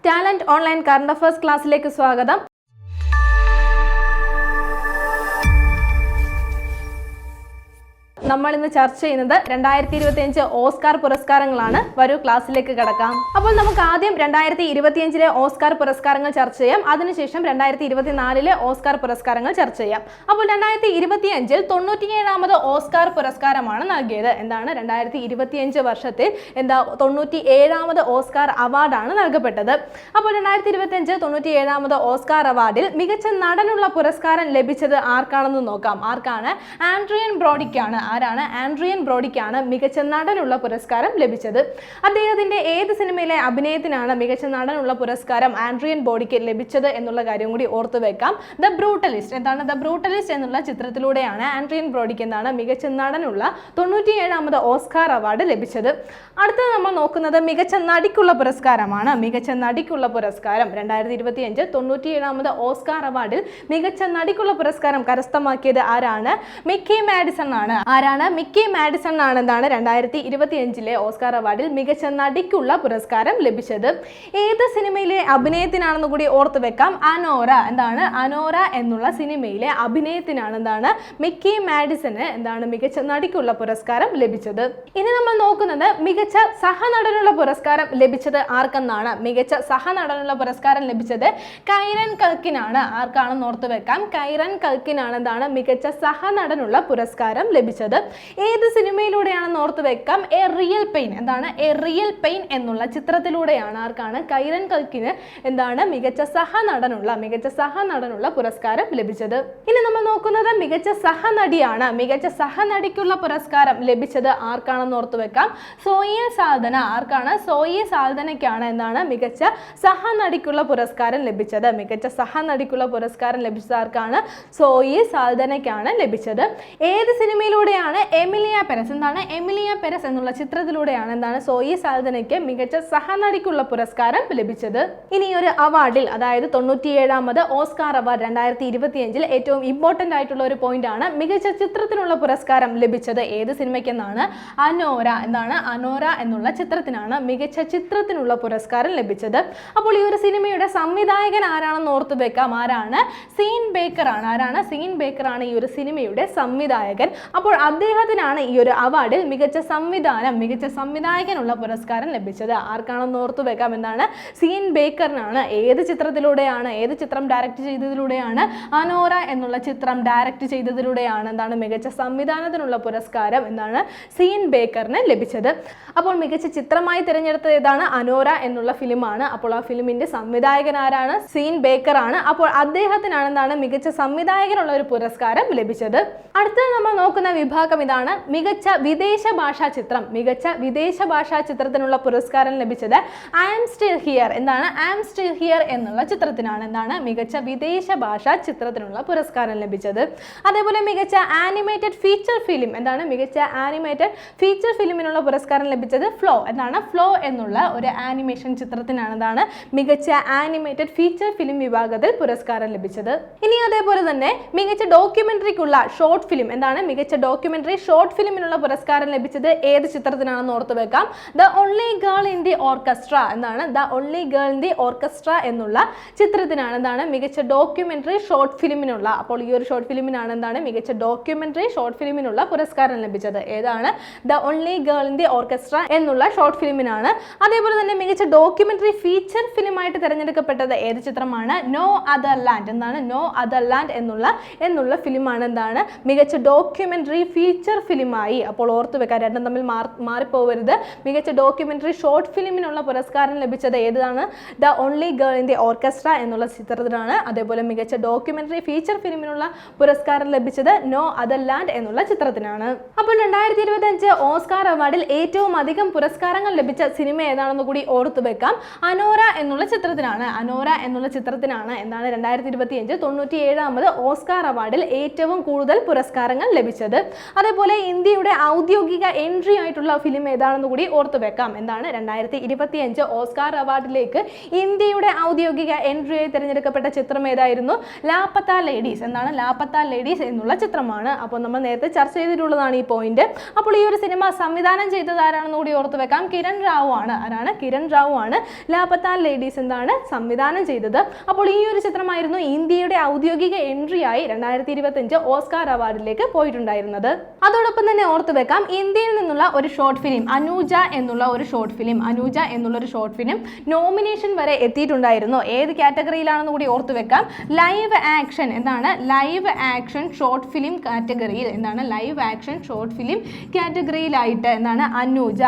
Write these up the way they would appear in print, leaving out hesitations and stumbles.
Talent online current affairs ക്ലാസ്സിലേക്ക് സ്വാഗതം. നമ്മൾ ഇന്ന് ചർച്ച ചെയ്യുന്നത് 2025 ഓസ്കാർ പുരസ്കാരങ്ങളാണ്. വരൂ ക്ലാസ്സിലേക്ക് കടക്കാം. അപ്പോൾ നമുക്ക് ആദ്യം 2025 ഓസ്കാർ പുരസ്കാരങ്ങൾ ചർച്ച ചെയ്യാം. അതിനുശേഷം 2024 ഓസ്കാർ പുരസ്കാരങ്ങൾ ചർച്ച ചെയ്യാം. അപ്പോൾ 2025 97ാമത് ഓസ്കാർ പുരസ്കാരമാണ് നൽകിയത്. എന്താണ് 2025 വർഷത്തിൽ 97ാമത് ഓസ്കാർ അവാർഡാണ് നൽകപ്പെട്ടത്. അപ്പോൾ 2025 97ാമത് ഓസ്കാർ അവാർഡിൽ മികച്ച നടനുള്ള പുരസ്കാരം ലഭിച്ചത് ആർക്കാണെന്ന് നോക്കാം. ആർക്കാണ്? ആൻഡ്രിയൻ ബ്രോഡിക്കാണ്. ആരാണ്? ആൻഡ്രിയൻ ബ്രോഡിക്കാണ് മികച്ച നടനുള്ള പുരസ്കാരം ലഭിച്ചത്. അദ്ദേഹത്തിന്റെ ഏത് സിനിമയിലെ അഭിനയത്തിനാണ് മികച്ച നടനുള്ള പുരസ്കാരം ആൻഡ്രിയൻ ബ്രോഡിക്ക് ലഭിച്ചത് എന്നുള്ള കാര്യം കൂടി ഓർത്തു വെക്കാം. The brutalist. എന്താണ്? ദ ബ്രൂട്ടലിസ്റ്റ് എന്നുള്ള ചിത്രത്തിലൂടെയാണ് ആൻഡ്രിയൻ ബ്രോഡിക്ക് മികച്ച നടനുള്ള 97ാമത് ഓസ്കാർ അവാർഡ് ലഭിച്ചത്. അടുത്തത് നമ്മൾ നോക്കുന്നത് മികച്ച നടിക്കുള്ള പുരസ്കാരമാണ്. മികച്ച നടിക്കുള്ള പുരസ്കാരം 2025 97ാമത് ഓസ്കാർ അവാർഡിൽ മികച്ച നടിക്കുള്ള പുരസ്കാരം കരസ്ഥമാക്കിയത് ആരാണ്? മിക്കി മാഡിസൺ ആണ്. മിക്കി മാഡിസൺ ആണ് 2025 ഓസ്കാർ അവാർഡിൽ മികച്ച നടിക്കുള്ള പുരസ്കാരം ലഭിച്ചത്. ഏത് സിനിമയിലെ അഭിനയത്തിനാണെന്ന് കൂടി ഓർത്തു വെക്കാം. അനോറ. എന്താണ്? അനോറ എന്നുള്ള സിനിമയിലെ അഭിനയത്തിനാണ് മിക്കി മാഡിസന് മികച്ച നടിക്കുള്ള പുരസ്കാരം ലഭിച്ചത്. ഇനി നമ്മൾ നോക്കുന്നത് മികച്ച സഹനടനുള്ള പുരസ്കാരം ലഭിച്ചത് ആർക്കെന്നാണ്. മികച്ച സഹനടനുള്ള പുരസ്കാരം ലഭിച്ചത് കൈറൻ കൽക്കിനാണ്. ആർക്കാണെന്ന് ഓർത്തു വെക്കാം. കൈറൻ കൽക്കിനാണ് മികച്ച സഹനടനുള്ള പുരസ്കാരം ലഭിച്ചത്. ഏത് സിനിമയിലൂടെയാണെന്ന് ഓർത്തു വെക്കാം. A real pain. എന്താണ്? എ റിയൽ പെയിൻ എന്നുള്ള ചിത്രത്തിലൂടെയാണ് ആർക്കാണ്? കൈറൻ കൽക്കിന് മികച്ച സഹനടനുള്ള പുരസ്കാരം ലഭിച്ചത്. ഇനി നമ്മൾ നോക്കുന്നത് മികച്ച സഹനടിയാണ്. മികച്ച സഹനടിക്കുള്ള പുരസ്കാരം ലഭിച്ചത് ആർക്കാണെന്ന് ഓർത്തു വെക്കാം. സോയി സാൽദന. ആർക്കാണ്? സോയി സാൽദനയ്ക്കാണ് മികച്ച സഹനടിക്കുള്ള പുരസ്കാരം ലഭിച്ചത്. മികച്ച സഹനടിക്കുള്ള പുരസ്കാരം ലഭിച്ചത് ആർക്കാണ്? സോയി സാൽദനയ്ക്കാണ് ലഭിച്ചത്. ഏത് സിനിമയിലൂടെയാണ്? Emilia Perez. എന്താണ്? എമിലിയ പെരസ് എന്നുള്ള ചിത്രത്തിലൂടെയാണ് സോയി സാൽദനയ്ക്ക് മികച്ച സഹനടിക്കുള്ള പുരസ്കാരം ലഭിച്ചത്. ഇനി ഒരു അവാർഡിൽ, അതായത് 97ാമത് ഓസ്കാർ അവാർഡ് 2025 ഏറ്റവും ഇമ്പോർട്ടന്റ് ആയിട്ടുള്ള ഒരു പോയിന്റ് ആണ് മികച്ച ചിത്രത്തിനുള്ള പുരസ്കാരം ലഭിച്ചത് ഏത് സിനിമയ്ക്കെന്നാണ്? അനോര. എന്താണ്? അനോര എന്നുള്ള ചിത്രത്തിനാണ് മികച്ച ചിത്രത്തിനുള്ള പുരസ്കാരം ലഭിച്ചത്. അപ്പോൾ ഈ ഒരു സിനിമയുടെ സംവിധായകൻ ആരാണെന്ന് ഓർത്തു വെക്കാം. ആരാണ്? സീൻ ബേക്കർ ആണ്. ആരാണ്? സീൻ ബേക്കർ ആണ് ഈ ഒരു സിനിമയുടെ സംവിധായകൻ. അപ്പോൾ അദ്ദേഹത്തിനാണ് ഈ ഒരു അവാർഡിൽ മികച്ച സംവിധായകനുള്ള പുരസ്കാരം ലഭിച്ചത്. ആർക്കാണെന്ന് ഓർത്തു വെക്കാം. എന്താണ്? സീൻ ബേക്കറിനാണ്. ഏത് ചിത്രം ഡയറക്റ്റ് ചെയ്തതിലൂടെയാണ്? അനോര എന്നുള്ള ചിത്രം ഡയറക്റ്റ് ചെയ്തതിലൂടെയാണ് മികച്ച സംവിധാനത്തിനുള്ള പുരസ്കാരം സീൻ ബേക്കറിന് ലഭിച്ചത്. അപ്പോൾ മികച്ച ചിത്രമായി തിരഞ്ഞെടുത്തത് ഏതാണ്? അനോര എന്നുള്ള ഫിലിമാണ്. അപ്പോൾ ആ ഫിലിമിന്റെ സംവിധായകൻ ആരാണ്? സീൻ ബേക്കർ ആണ്. അപ്പോൾ അദ്ദേഹത്തിനാണ് മികച്ച സംവിധായകനുള്ള ഒരു പുരസ്കാരം ലഭിച്ചത്. അടുത്തത് നമ്മൾ നോക്കുന്ന വിഭാഗം ഇതാണ്. മികച്ച വിദേശ ഭാഷാ ചിത്രം. മികച്ച വിദേശ ഭാഷാ ചിത്രത്തിനുള്ള പുരസ്കാരം ലഭിച്ചത് ഐ ആം സ്റ്റിൽ ഹിയർ. എന്താണ്? ഐ ആം സ്റ്റിൽ ഹിയർ എന്നുള്ള ചിത്രത്തിനാണ് മികച്ച വിദേശ ഭാഷാ ചിത്രത്തിനുള്ള പുരസ്കാരം ലഭിച്ചത്. അതേപോലെ മികച്ച ആനിമേറ്റഡ് ഫീച്ചർ ഫിലിം. എന്താണ്? മികച്ച ആനിമേറ്റഡ് ഫീച്ചർ ഫിലിമിനുള്ള പുരസ്കാരം ലഭിച്ചത് ഫ്ലോ. എന്താണ്? ഫ്ലോ എന്നുള്ള ഒരു ആനിമേഷൻ ചിത്രത്തിനാണ് മികച്ച ആനിമേറ്റഡ് ഫീച്ചർ ഫിലിം വിഭാഗത്തിൽ പുരസ്കാരം ലഭിച്ചത്. ഇനി അതേപോലെ തന്നെ മികച്ച ഡോക്യുമെന്ററിക്കുള്ള ഷോർട്ട് ഫിലിം. എന്താണ്? മികച്ച ഡോക്യുമെന്ററി ഷോർട്ട് ഫിലിമിനുള്ള പുരസ്കാരം ലഭിച്ചത് ഏത് ചിത്രത്തിനാണെന്ന് ഓർത്തു വെക്കാം. The only girl in the orchestra. എന്താണ്? The only girl in the orchestra എന്നുള്ള ചിത്രത്തിനാണ് മികച്ച ഡോക്യുമെന്ററി ഷോർട്ട് ഫിലിമിനുള്ള. അപ്പോൾ ഈ ഒരു ഷോർട്ട് ഫിലിമിനാണ് മികച്ച ഡോക്യുമെന്ററി ഷോർട്ട് ഫിലിമിനുള്ള പുരസ്കാരം ലഭിച്ചത്. ഏതാണ്? The only girl in the orchestra എന്നുള്ള ഷോർട്ട് ഫിലിമിനാണ്. അതേപോലെ തന്നെ മികച്ച ഡോക്യുമെന്ററി ഫീച്ചർ ഫിലിമായിട്ട് തിരഞ്ഞെടുക്കപ്പെട്ടത് ഏത് ചിത്രമാണ്? No other land. എന്താണ്? നോ അതർ ലാൻഡ് എന്നുള്ള ഫിലിമാണ് മികച്ച ഡോക്യുമെന്ററി ഫീച്ചർ ഫിലിമായി. അപ്പോൾ ഓർത്തു വെക്കാൻ, രണ്ടും തമ്മിൽ മാറിപ്പോവരുത്. മികച്ച ഡോക്യുമെന്ററി ഷോർട്ട് ഫിലിമിനുള്ള പുരസ്കാരം ലഭിച്ചത് ഏതാണ്? The only girl in the orchestra എന്നുള്ള ചിത്രത്തിനാണ്. അതേപോലെ മികച്ച ഡോക്യുമെന്ററി ഫീച്ചർ ഫിലിമിനുള്ള പുരസ്കാരം ലഭിച്ചത് നോ അതർ ലാൻഡ് എന്നുള്ള ചിത്രത്തിനാണ്. അപ്പോൾ 2025 ഓസ്കാർ അവാർഡിൽ ഏറ്റവും അധികം പുരസ്കാരങ്ങൾ ലഭിച്ച സിനിമ ഏതാണെന്ന് കൂടി ഓർത്തു വെക്കാം. അനോര എന്നുള്ള ചിത്രത്തിനാണ്. അനോര എന്നുള്ള ചിത്രത്തിനാണ് 2025 97ാമത് ഓസ്കാർ അവാർഡിൽ ഏറ്റവും കൂടുതൽ പുരസ്കാരങ്ങൾ ലഭിച്ചത്. അതേപോലെ ഇന്ത്യയുടെ ഔദ്യോഗിക എൻട്രി ആയിട്ടുള്ള ഫിലിം ഏതാണെന്ന് കൂടി ഓർത്തു വെക്കാം. എന്താണ് 2025 ഓസ്കാർ അവാർഡിലേക്ക് ഇന്ത്യയുടെ ഔദ്യോഗിക എൻട്രിയായി തിരഞ്ഞെടുക്കപ്പെട്ട ചിത്രം ഏതായിരുന്നു? ലാപത്ത ലേഡീസ്. എന്താണ്? ലാപത്ത ലേഡീസ് എന്നുള്ള ചിത്രമാണ്. അപ്പോൾ നമ്മൾ നേരത്തെ ചർച്ച ചെയ്തിട്ടുള്ളതാണ് ഈ പോയിന്റ്. അപ്പോൾ ഈ ഒരു സിനിമ സംവിധാനം ചെയ്തത് ആരാണെന്ന് കൂടി ഓർത്തു വെക്കാം. കിരൺ റാവു ആണ്. ആരാണ്? കിരൺ റാവു ആണ് ലാപത്ത ലേഡീസ് എന്താണ് സംവിധാനം ചെയ്തത്. അപ്പോൾ ഈ ഒരു ചിത്രമായിരുന്നു ഇന്ത്യയുടെ ഔദ്യോഗിക എൻട്രി ആയി 2025 ഓസ്കാർ അവാർഡിലേക്ക് പോയിട്ടുണ്ടായിരുന്നത്. അതോടൊപ്പം തന്നെ ഓർത്തു വെക്കാം, ഇന്ത്യയിൽ നിന്നുള്ള ഒരു ഷോർട്ട് ഫിലിം അനൂജ എന്നുള്ള ഒരു ഷോർട്ട് ഫിലിം നോമിനേഷൻ വരെ എത്തിയിട്ടുണ്ടായിരുന്നു. ഏത് കാറ്റഗറിയിലാണെന്ന് കൂടി ഓർത്തു വെക്കാം. Live action. എന്താണ്? ലൈവ് ആക്ഷൻ ഷോർട്ട് ഫിലിം കാറ്റഗറിയിൽ. എന്താണ്? ലൈവ് ആക്ഷൻ ഷോർട്ട് ഫിലിം കാറ്റഗറിയിലായിട്ട് എന്താണ് അനൂജ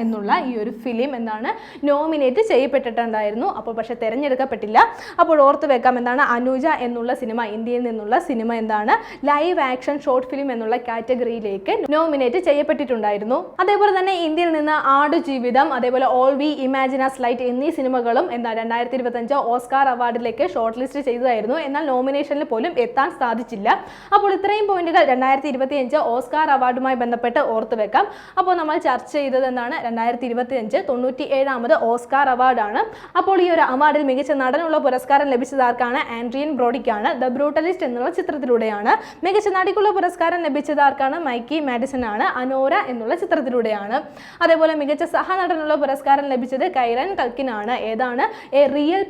എന്നുള്ള ഈ ഒരു ഫിലിം എന്താണ് നോമിനേറ്റ് ചെയ്യപ്പെട്ടിട്ടുണ്ടായിരുന്നു. അപ്പോൾ പക്ഷെ തിരഞ്ഞെടുക്കപ്പെട്ടില്ല. അപ്പോൾ ഓർത്തു വെക്കാം, എന്താണ് അനൂജ എന്നുള്ള സിനിമ, ഇന്ത്യയിൽ നിന്നുള്ള സിനിമ എന്താണ് ലൈവ് ആക്ഷൻ ഷോർട്ട് ഫിലിം എന്നുള്ള കാറ്റഗറിയിലേക്ക് നോമിനേറ്റ് ചെയ്യപ്പെട്ടിട്ടുണ്ടായിരുന്നു. അതേപോലെ തന്നെ ഇന്ത്യയിൽ നിന്ന് ആടുജീവിതം, അതേപോലെ all we imagine us light എന്നീ സിനിമകളും എന്താ 2025 ഓസ്കാർ അവാർഡിലേക്ക് ഷോർട്ട് ലിസ്റ്റ് ചെയ്തതായിരുന്നു. എന്നാൽ നോമിനേഷനിൽ പോലും എത്താൻ സാധിച്ചില്ല. അപ്പോൾ ഇത്രയും പോയിന്റുകൾ 2025 ഓസ്കാർ അവാർഡുമായി ബന്ധപ്പെട്ട് ഓർത്തു വെക്കാം. അപ്പോൾ നമ്മൾ ചർച്ച ചെയ്തത് എന്താണ് 2025 97ാമത് ഓസ്കാർ അവാർഡാണ്. അപ്പോൾ ഈ ഒരു അവാർഡിൽ മികച്ച നടനുള്ള പുരസ്കാരം ലഭിച്ചത് ആർക്കാണ്? ആൻഡ്രിയൻ ബ്രോഡിക്കാണ്. ദ ബ്രൂട്ടലിസ്റ്റ് എന്നുള്ള ചിത്രത്തിലൂടെയാണ്. മികച്ച നടിക്കുള്ള പുരസ്കാരം ലഭിച്ചത് ആർക്കാണ്? മൈക്കി മാഡിസൺ ആണ്. അനോര എന്നുള്ള ചിത്രത്തിലൂടെയാണ്. അതേപോലെ മികച്ച സഹനടനുള്ള പുരസ്കാരം ലഭിച്ചത് കൈറൻ കൽക്കിനാണ്. ഏതാണ്? എ റിയൽ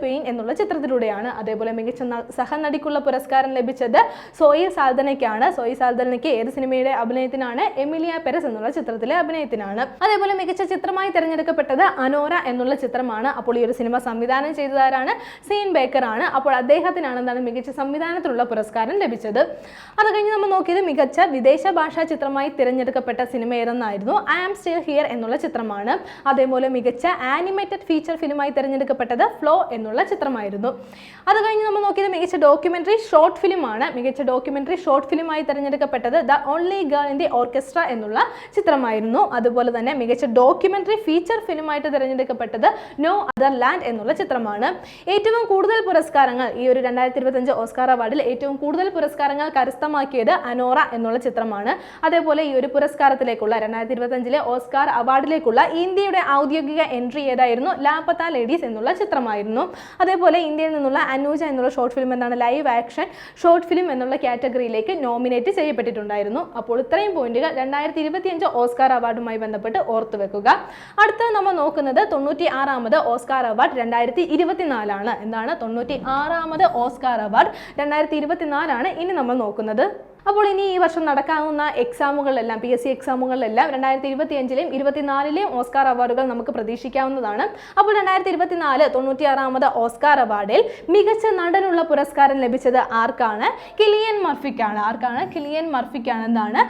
പെയിൻ എന്നുള്ള ചിത്രത്തിലൂടെയാണ്. അതേപോലെ മികച്ച സഹനടിക്കുള്ള പുരസ്കാരം ലഭിച്ചത് സോയി സാൽദനയ്ക്കാണ്. സോയി സാൽദനയ്ക്ക് ഏത് സിനിമയുടെ അഭിനയത്തിനാണ്? എമിലിയ പെരസ് എന്നുള്ള ചിത്രത്തിലെ അഭിനയത്തിനാണ്. അതേപോലെ മികച്ച ചിത്രമായി തിരഞ്ഞെടുക്കപ്പെട്ടത് അനോര എന്നുള്ള ചിത്രമാണ്. അപ്പോൾ ഈ ഒരു സിനിമ സംവിധാനം ചെയ്തതാരാണ്? സീൻ ബേക്കർ ആണ്. അപ്പോൾ അദ്ദേഹത്തിനാണ് എന്താണ് മികച്ച സംവിധാനത്തിലുള്ള പുരസ്കാരം ലഭിച്ചത്. അത് കഴിഞ്ഞ് നമ്മൾ നോക്കിയത് മികച്ച വിദേശ ഭാഷാ ചിത്രമായി തിരഞ്ഞെടുക്കപ്പെട്ട സിനിമ ഏതെന്നായിരുന്നു? ഐ ആം സ്റ്റിൽ ഹിയർ എന്നുള്ള ചിത്രമാണ്. അതേപോലെ മികച്ച ആനിമേറ്റഡ് ഫീച്ചർ ഫിലിമായി തിരഞ്ഞെടുക്കപ്പെട്ടത് ഫ്ലോ എന്നുള്ള ചിത്രമായിരുന്നു. അത് കഴിഞ്ഞ് നമ്മൾ നോക്കിയത് മികച്ച ഡോക്യുമെന്ററി ഷോർട്ട് ഫിലിമാണ്. മികച്ച ഡോക്യുമെന്ററി ഷോർട്ട് ഫിലിമായി തിരഞ്ഞെടുക്കപ്പെട്ടത് the only girl in the orchestra എന്നുള്ള ചിത്രമായിരുന്നു. അതുപോലെ തന്നെ മികച്ച ഡോക്യുമെന്ററി ഫീച്ചർ ഫിലിമായിട്ട് തിരഞ്ഞെടുക്കപ്പെട്ടത് നോ അതർ ലാൻഡ് എന്നുള്ള ചിത്രമാണ്. ഏറ്റവും കൂടുതൽ പുരസ്കാരങ്ങൾ ഈ ഒരു 2025 ഓസ്കാർ അവാർഡിൽ ഏറ്റവും കൂടുതൽ പുരസ്കാരങ്ങൾ കരസ്ഥമാക്കിയത് അനോറ എന്നുള്ള ചിത്രമാണ്. അതേപോലെ ഈ ഒരു പുരസ്കാരത്തിലേക്കുള്ള 2025 ഓസ്കാർ അവാർഡിലേക്കുള്ള ഇന്ത്യയുടെ ഔദ്യോഗിക എൻട്രി ഏതായിരുന്നു? ലാപത്ത ലേഡീസ് എന്നുള്ള ചിത്രമായിരുന്നു. അതേപോലെ ഇന്ത്യയിൽ നിന്നുള്ള അനൂജ എന്നുള്ള ഷോർട്ട് ഫിലിം എന്താണ് ലൈവ് ആക്ഷൻ ഷോർട്ട് ഫിലിം എന്നുള്ള കാറ്റഗറിയിലേക്ക് നോമിനേറ്റ് ചെയ്യപ്പെട്ടിട്ടുണ്ടായിരുന്നു. അപ്പോൾ ഇത്രയും പോയിന്റുകൾ 2025 ഓസ്കാർ അവാർഡുമായി ബന്ധപ്പെട്ട് ഓർത്തു വെക്കുക. അടുത്ത നമ്മൾ നോക്കുന്നത് 96ാമത് ഓസ്കാർ അവാർഡ് 2024 ആണ്. എന്താണ് 96ാമത് ഓസ്കാർ അവാർഡ് 2024 ഇനി നമ്മൾ നോക്കുന്നത്. അപ്പോൾ ഇനി ഈ വർഷം നടക്കാവുന്ന എക്സാമുകളിലെല്ലാം PSC എക്സാമുകളിലെല്ലാം 2025ലെയും 2024ലെയും ഓസ്കാർ അവാർഡുകൾ നമുക്ക് പ്രതീക്ഷിക്കാവുന്നതാണ്. അപ്പോൾ 2024 96ാമത് ഓസ്കാർ അവാർഡിൽ മികച്ച നടനുള്ള പുരസ്കാരം ലഭിച്ചത് ആർക്കാണ്? കിലിയൻ മർഫിക്കാണ്. ആർക്കാണ്? കിലിയൻ മർഫിക്കാണ് എന്താണ്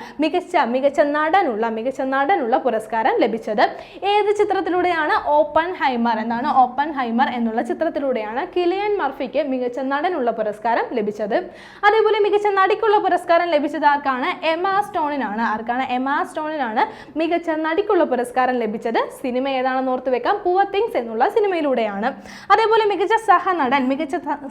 മികച്ച നടനുള്ള പുരസ്കാരം ലഭിച്ചത്. ഏത് ചിത്രത്തിലൂടെയാണ്? ഓപ്പൺ ഹൈമർ. എന്താണ്? ഓപ്പൺ ഹൈമർ എന്നുള്ള ചിത്രത്തിലൂടെയാണ് കിലിയൻ മർഫിക്ക് മികച്ച നടനുള്ള പുരസ്കാരം ലഭിച്ചത്. അതേപോലെ മികച്ച നടിക്കുള്ള പുരസ്കാരം ലഭിച്ചത് ആർക്കാണ്? എമ സ്റ്റോണിനാണ്. ആർക്കാണ്? എമ സ്റ്റോണിനാണ് മികച്ച നടിക്കുള്ള പുരസ്കാരം ലഭിച്ചത്. സിനിമ ഏതാണെന്ന് ഓർത്ത് വെക്കാം, പുവർ തിങ്സ് എന്നുള്ള സിനിമയിലൂടെയാണ്. അതേപോലെ മികച്ച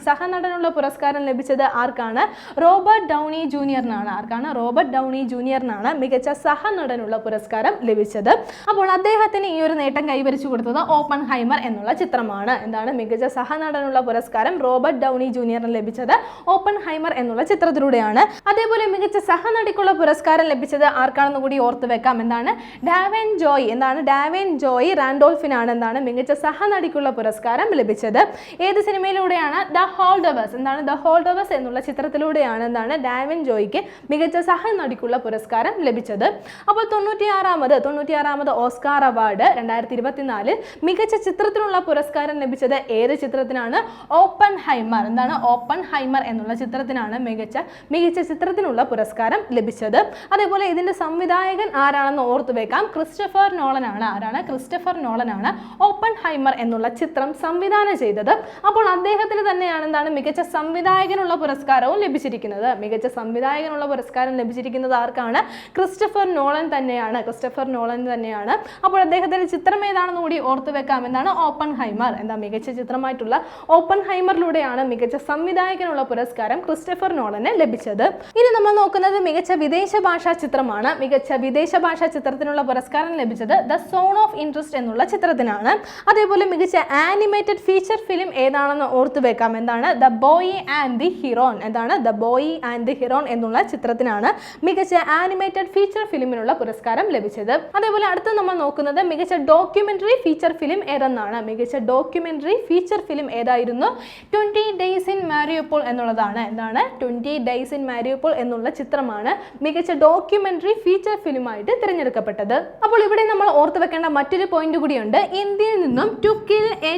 സഹനടനുള്ള പുരസ്കാരം ലഭിച്ചത് ആർക്കാണ്? റോബർട്ട് ഡൗണി ജൂനിയറിനാണ്. ആർക്കാണ്? റോബർട്ട് ഡൗണി ജൂനിയറിനാണ് മികച്ച സഹനടനുള്ള പുരസ്കാരം ലഭിച്ചത്. അപ്പോൾ അദ്ദേഹത്തിന് ഈ ഒരു നേട്ടം കൈവരിച്ചു കൊടുത്തത് ഓപ്പൺ ഹൈമർ എന്നുള്ള ചിത്രമാണ്. എന്താണ്? മികച്ച സഹനടനുള്ള പുരസ്കാരം റോബർട്ട് ഡൗണി ജൂനിയറിന് ലഭിച്ചത് ഓപ്പൺ ഹൈമർ എന്നുള്ള ചിത്രത്തിലൂടെയാണ്. അതേപോലെ മികച്ച സഹനടിക്കുള്ള പുരസ്കാരം ലഭിച്ചത് ആർക്കാണെന്ന് കൂടി ഓർത്തു വെക്കാം. എന്താണ്? ഡാവൻ ജോയ്. എന്താണ്? ഡാവൻ ജോയ് റാൻഡോൾഫിനാണ് എന്താണ് മികച്ച സഹനടിക്കുള്ള പുരസ്കാരം ലഭിച്ചത്. ഏത് സിനിമയിലൂടെയാണ്? ദ ഹോൾഡവേഴ്സ്. എന്താണ്? ദ ഹോൾഡവേഴ്സ് എന്നുള്ള ചിത്രത്തിലൂടെയാണ് എന്താണ് ഡാവൻ ജോയ്ക്ക് മികച്ച സഹനടിക്കുള്ള പുരസ്കാരം ലഭിച്ചത്. അപ്പോൾ 96ാമത് ഓസ്കാർ അവാർഡ് 2024 മികച്ച ചിത്രത്തിനുള്ള പുരസ്കാരം ലഭിച്ചത് ഏത് ചിത്രത്തിനാണ്? ഓപ്പൺ ഹൈമർ. എന്താണ്? ഓപ്പൺ ഹൈമർ എന്നുള്ള ചിത്രത്തിനാണ് മികച്ച ചിത്രത്തിനുള്ള പുരസ്കാരം ലഭിച്ചത്. അതേപോലെ ഇതിന്റെ സംവിധായകൻ ആരാണെന്ന് ഓർത്തു വെക്കാം, ക്രിസ്റ്റഫർ നോളൻ ആണ്. ആരാണ്? ക്രിസ്റ്റഫർ നോളൻ ആണ് ഓപ്പൺ ഹൈമർ എന്നുള്ള ചിത്രം സംവിധാനം ചെയ്തത്. അപ്പോൾ അദ്ദേഹത്തിന് തന്നെയാണ് എന്താണ് മികച്ച സംവിധായകനുള്ള പുരസ്കാരവും ലഭിച്ചിരിക്കുന്നത്. മികച്ച സംവിധായകനുള്ള പുരസ്കാരം ലഭിച്ചിരിക്കുന്നത് ആർക്കാണ്? ക്രിസ്റ്റഫർ നോളൻ തന്നെയാണ്. അപ്പോൾ അദ്ദേഹത്തിന്റെ ചിത്രം ഏതാണെന്ന് കൂടി ഓർത്തു വെക്കാം. എന്താണ്? ഓപ്പൺ ഹൈമർ. എന്താ മികച്ച ചിത്രമായിട്ടുള്ള ഓപ്പൺ ഹൈമറിലൂടെയാണ് മികച്ച സംവിധായകനുള്ള പുരസ്കാരം ക്രിസ്റ്റഫർ നോളന് ലഭിച്ചത്. ഇനി നമ്മൾ നമ്മൾ നോക്കുന്നത് മികച്ച വിദേശ ഭാഷാ ചിത്രമാണ്. മികച്ച വിദേശ ഭാഷാ ചിത്രത്തിനുള്ള പുരസ്കാരം ലഭിച്ചത് ദ സോൺ ഓഫ് ഇൻട്രസ്റ്റ് എന്നുള്ള ചിത്രത്തിനാണ്. അതേപോലെ മികച്ച ആനിമേറ്റഡ് ഫീച്ചർ ഫിലിം ഏതാണെന്ന് ഓർത്തു വെക്കാം. എന്താണ്? The boy and the heron. എന്താണ്? The boy and the heron എന്നുള്ള ചിത്രത്തിനാണ് മികച്ച ആനിമേറ്റഡ് ഫീച്ചർ ഫിലിമിനുള്ള പുരസ്കാരം ലഭിച്ചത്. അതേപോലെ അടുത്ത് നമ്മൾ നോക്കുന്നത് മികച്ച ഡോക്യുമെന്ററി ഫീച്ചർ ഫിലിം ഏതെന്നാണ്. മികച്ച ഡോക്യുമെന്ററി ഫീച്ചർ ഫിലിം ഏതായിരുന്നു? 20 Days in Mariupol എന്നുള്ളതാണ്. എന്താണ്? 20 Days in Mariupol എന്നുള്ള ചിത്രമാണ് മികച്ച ഡോക്യുമെന്ററി ഫീച്ചർ ഫിലിമായിട്ട് തിരഞ്ഞെടുക്കപ്പെട്ടത്. അപ്പോൾ ഇവിടെ നമ്മൾ ഓർത്തു വെക്കേണ്ട മറ്റൊരു പോയിന്റ് കൂടിയുണ്ട്. ഇന്ത്യയിൽ നിന്നും ടു കിൽ എ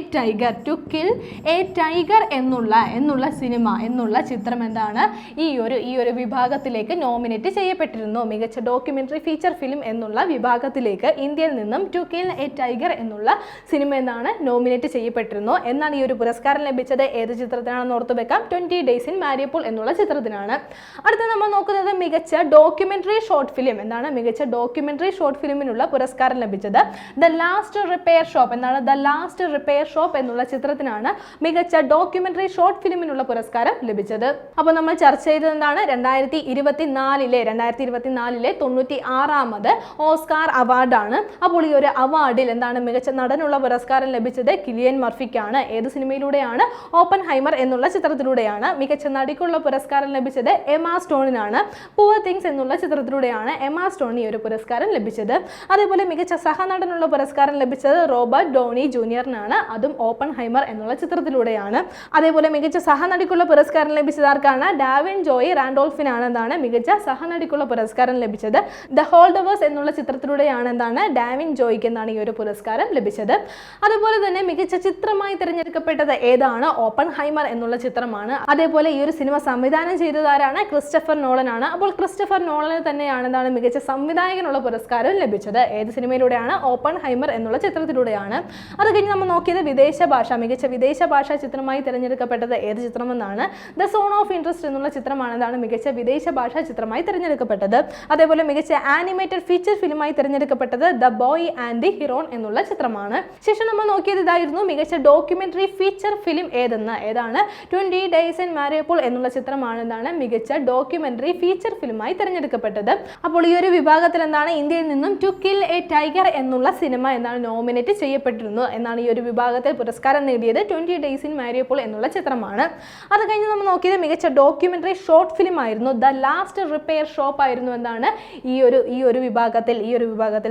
ടൈഗർ എന്നുള്ള സിനിമ എന്നുള്ള ചിത്രം എന്താണ് ഈ ഒരു വിഭാഗത്തിലേക്ക് നോമിനേറ്റ് ചെയ്യപ്പെട്ടിരുന്നു. മികച്ച ഡോക്യുമെന്ററി ഫീച്ചർ ഫിലിം എന്നുള്ള വിഭാഗത്തിലേക്ക് ഇന്ത്യയിൽ നിന്നും ടു കിൽ എ ടൈഗർ എന്നുള്ള സിനിമ എന്നാണ് നോമിനേറ്റ് ചെയ്യപ്പെട്ടിരുന്നു. എന്നാൽ ഈ ഒരു പുരസ്കാരം ലഭിച്ചത് ഏത് ചിത്രത്തിനാണെന്ന് ഓർത്തു വെക്കാം. 20 Days in Mariupol എന്നുള്ള ചിത്രത്തിനാണ്. അടുത്ത നമ്മൾ നോക്കുന്നത് മികച്ച ഡോക്യുമെന്ററി ഷോർട്ട് ഫിലിം. എന്താണ്? മികച്ച ഡോക്യുമെന്ററി ഷോർട്ട് ഫിലിമിനുള്ള പുരസ്കാരം ലഭിച്ചത് ദ ലാസ്റ്റ് റിപ്പയർ ഷോപ്പ്. എന്താണ്? ദ ലാസ്റ്റ് റിപ്പയർ ഷോപ്പ് എന്നുള്ള ചിത്രത്തിനാണ് മികച്ച ഡോക്യുമെന്ററി ഷോർട്ട് ഫിലിമിനുള്ള പുരസ്കാരം ലഭിച്ചത്. അപ്പോൾ നമ്മൾ ചർച്ച ചെയ്തത് എന്താണ്? 2024 96ാമത് ഓസ്കാർ അവാർഡാണ്. അപ്പോൾ ഈ ഒരു അവാർഡിൽ എന്താണ് മികച്ച നടനുള്ള പുരസ്കാരം ലഭിച്ചത് കിലിയൻ മർഫിക്കാണ്. ഏത് സിനിമയിലൂടെയാണ്? ഓപ്പൻഹൈമർ എന്നുള്ള ചിത്രത്തിലൂടെയാണ്. മികച്ച നടിക്കുള്ള പുരസ്കാരം ലഭിച്ചത് എമാ സ്റ്റോണിനാണ്. പുവർ തിങ്സ് എന്നുള്ള ചിത്രത്തിലൂടെയാണ് എമാ സ്റ്റോണിന് ഈ ഒരു പുരസ്കാരം ലഭിച്ചത്. അതേപോലെ മികച്ച സഹനടനുള്ള പുരസ്കാരം ലഭിച്ചത് റോബർട്ട് ഡോണി ജൂനിയറിനാണ്. അതും ഓപ്പൻഹൈമർ എന്നുള്ള ചിത്രത്തിലൂടെയാണ്. അതേപോലെ മികച്ച സഹനടിക്കുള്ള പുരസ്കാരം ലഭിച്ചത് ആർക്കാണ്? ഡാവിൻ ജോയ് റാൻഡോൾഫിനാണ്. എന്താണ്? മികച്ച സഹനടിക്കുള്ള പുരസ്കാരം ലഭിച്ചത് ദ ഹോൾഡവേഴ്സ് എന്നുള്ള ചിത്രത്തിലൂടെയാണ്. എന്താണ്? ഡാവിൻ ജോയ്ക്ക് എന്താണ് ഈ ഒരു പുരസ്കാരം ലഭിച്ചത്. അതുപോലെ തന്നെ മികച്ച ചിത്രമായി തിരഞ്ഞെടുക്കപ്പെട്ടത് ഏതാണ്? ഓപ്പൻഹൈമർ എന്നുള്ള ചിത്രമാണ്. അതേപോലെ ഈ ഒരു സിനിമ സംവിധാനം ചെയ്തതാരാണ്? ക്രിസ്റ്റഫർ നോളൻ ആണ്. അപ്പോൾ ക്രിസ്റ്റഫർ നോളന് തന്നെയാണ് എന്താണ് മികച്ച സംവിധായകനുള്ള പുരസ്കാരം ലഭിച്ചത്. ഏത് സിനിമയിലൂടെയാണ്? ഓപ്പൻഹൈമർ എന്നുള്ള ചിത്രത്തിലൂടെയാണ്. അത് കഴിഞ്ഞ് നമ്മൾ നോക്കിയത് വിദേശ ഭാഷ. മികച്ച വിദേശ ഭാഷാ ചിത്രമായി തിരഞ്ഞെടുക്കപ്പെട്ടത് ഏത് ചിത്രമെന്നാണ്? ദ സോൺ ഓഫ് ഇൻട്രസ്റ്റ് എന്നുള്ള ചിത്രമാണ് എന്താണ് മികച്ച വിദേശ ഭാഷാ ചിത്രമായി തിരഞ്ഞെടുക്കപ്പെട്ടത്. അതേപോലെ മികച്ച ആനിമേറ്റഡ് ഫീച്ചർ ഫിലിമായി തിരഞ്ഞെടുക്കപ്പെട്ടത് the boy and the heron എന്നുള്ള ചിത്രമാണ്. ശേഷം നമ്മൾ നോക്കിയത് ഇതായിരുന്നു മികച്ച ഡോക്യുമെന്ററി ഫീച്ചർ ഫിലിം ഏതെന്ന്. ഏതാണ്? 20 Days in Mariupol എന്നുള്ള ചിത്രമാണ് എന്താണ് മികച്ച ഡോക്യുമെന്ററി ഫീച്ചർ ഫിലിമായി തിരഞ്ഞെടുക്കപ്പെട്ടത്. അപ്പോൾ ഈ ഒരു വിഭാഗത്തിൽ എന്താണ് ഇന്ത്യയിൽ നിന്നും ടു കിൽ എ ടൈഗർ എന്നുള്ള സിനിമ എന്താണ് നോമിനേറ്റ് ചെയ്യപ്പെട്ടിരുന്നു. എന്നാണ് ഈ ഒരു വിഭാഗത്തിൽ പുരസ്കാരം നേടിയത് 20 Days in Mariupol എന്നുള്ള ചിത്രമാണ്. അത് കഴിഞ്ഞ് നമ്മൾ നോക്കിയത് മികച്ച ഡോക്യുമെന്ററി ഷോർട്ട് ഫിലിം ആയിരുന്നു ദ ലാസ്റ്റ് റിപ്പയർ ഷോപ്പ് ആയിരുന്നു. എന്താണ് ഈ ഒരു വിഭാഗത്തിൽ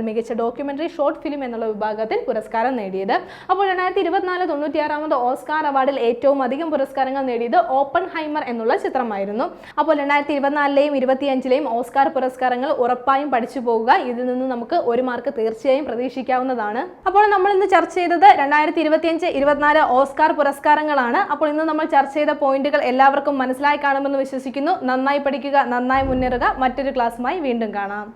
മികച്ച ഡോക്യുമെന്ററി ഷോർട്ട് ഫിലിം എന്നുള്ള വിഭാഗത്തിൽ പുരസ്കാരം നേടിയത്. അപ്പോൾ 2024 96ാമത് ഓസ്കാർ അവാർഡിൽ ഏറ്റവും അധികം പുരസ്കാരങ്ങൾ നേടിയത് ഓപ്പൻഹൈമർ എന്നുള്ള ചിത്രമായിരുന്നു. അപ്പോൾ 2024ലെയും 2025ലെയും ഓസ്കാർ പുരസ്കാരങ്ങൾ ഉറപ്പായും പഠിച്ചു പോകുക. ഇതിൽ നിന്ന് നമുക്ക് 1 മാർക്ക് തീർച്ചയായും പ്രതീക്ഷിക്കാവുന്നതാണ്. അപ്പോൾ നമ്മൾ ഇന്ന് ചർച്ച ചെയ്തത് 2025-24 ഓസ്കാർ പുരസ്കാരങ്ങളാണ്. അപ്പോൾ ഇന്ന് നമ്മൾ ചർച്ച ചെയ്ത പോയിന്റുകൾ എല്ലാവർക്കും മനസ്സിലായി കാണുമെന്ന് വിശ്വസിക്കുന്നു. നന്നായി പഠിക്കുക, നന്നായി മുന്നേറുക. മറ്റൊരു ക്ലാസ്സുമായി വീണ്ടും കാണാം.